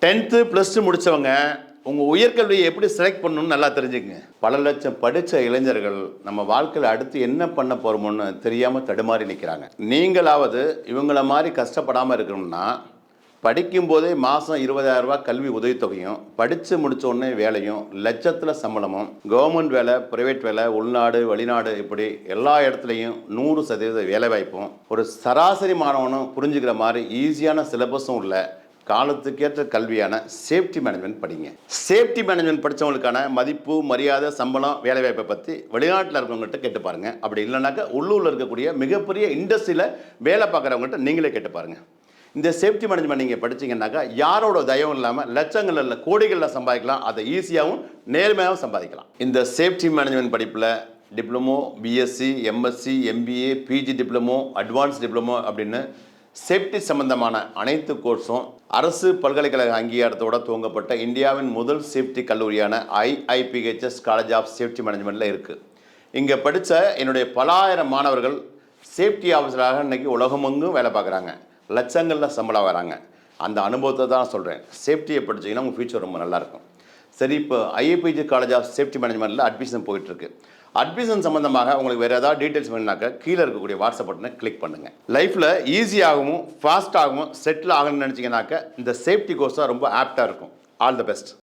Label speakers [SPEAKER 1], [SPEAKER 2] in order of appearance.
[SPEAKER 1] 10th +2 முடித்தவங்க உங்கள் உயர்கல்வியை எப்படி செலக்ட் பண்ணணும்னு நல்லா தெரிஞ்சுக்கங்க. பல லட்சம் படித்த இளைஞர்கள் நம்ம வாழ்க்கையில் அடுத்து என்ன பண்ண போகிறோமோன்னு தெரியாமல் தடுமாறி நிற்கிறாங்க. நீங்களாவது இவங்கள மாதிரி கஷ்டப்படாமல் இருக்கணும்னா படிக்கும்போதே மாதம் 20,000 ரூபா கல்வி உதவித்தொகையும், படித்து முடித்தோடனே வேலையும், லட்சத்தில் சம்பளமும், கவர்மெண்ட் வேலை, ப்ரைவேட் வேலை, உள்நாடு வெளிநாடு இப்படி எல்லா இடத்துலையும் 100% வேலைவாய்ப்பும், ஒரு சராசரி மாணவனும் புரிஞ்சுக்கிற மாதிரி ஈஸியான சிலபஸும் உள்ள காலத்துக்கேற்ற கல்வியான சேஃப்டி மேனேஜ்மெண்ட் படிங்க. சேஃப்டி மேனேஜ்மெண்ட் படித்தவங்களுக்கான மதிப்பு, மரியாதை, சம்பளம், வேலைவாய்ப்பை பற்றி வெளிநாட்டில் இருக்கவங்ககிட்ட கேட்டு பாருங்கள். அப்படி இல்லைனாக்கா உள்ளூரில் இருக்கக்கூடிய மிகப்பெரிய இண்டஸ்ட்ரியில் வேலை பார்க்குறவங்ககிட்ட நீங்களே கேட்டு பாருங்கள். இந்த சேஃப்டி மேனேஜ்மெண்ட் நீங்கள் படிச்சிங்கன்னாக்கா யாரோட தயவும் இல்லாமல் லட்சங்கள் இல்லை கோடிகளில் சம்பாதிக்கலாம். அதை ஈஸியாகவும் நேர்மையாகவும் சம்பாதிக்கலாம். இந்த சேஃப்டி மேனேஜ்மெண்ட் படிப்பில் diploma, BSc, MSc, MBA, PG diploma, advance diploma அப்படின்னு சேஃப்டி சம்பந்தமான அனைத்து கோர்ஸும் அரசு பல்கலைக்கழக அங்கீகாரத்தோட துவங்கப்பட்ட இந்தியாவின் முதல் சேஃப்டி கல்லூரியான IIPHS காலேஜ் ஆஃப் சேஃப்டி மேனேஜ்மெண்ட்டில் இருக்குது. இங்கே படித்த என்னுடைய பல ஆயிரம் மாணவர்கள் சேஃப்டி ஆஃபீஸராக இன்றைக்கி உலகமெங்கும் வேலை பார்க்குறாங்க. லட்சங்களில் சம்பளம் வராங்க. அந்த அனுபவத்தை தான் சொல்கிறேன். சேஃப்டியை படிச்சிங்கன்னா உங்கள் ஃபியூச்சர் ரொம்ப நல்லாயிருக்கும். சரி, இப்போ IIPHS காலேஜ் ஆஃப் சேஃப்டி மேனேஜ்மெண்ட்டில் அட்மிஷன் போயிட்டுருக்கு. அட்மிஷன் சம்மந்தமாக உங்களுக்கு வேறு ஏதாவது டீட்டெயில்ஸ் வேணுனாக்கா கீழே இருக்கக்கூடிய வாட்ஸ்அப் பட்டனை கிளிக் பண்ணுங்கள். லைஃப்பில் ஈஸியாகவும் ஃபாஸ்ட்டாகவும் செட்டில் ஆகணும்னு நினச்சிங்கனாக்கா இந்த சேஃப்டி கோர்ஸ் தான் ரொம்ப ஆப்டாக இருக்கும். All the best.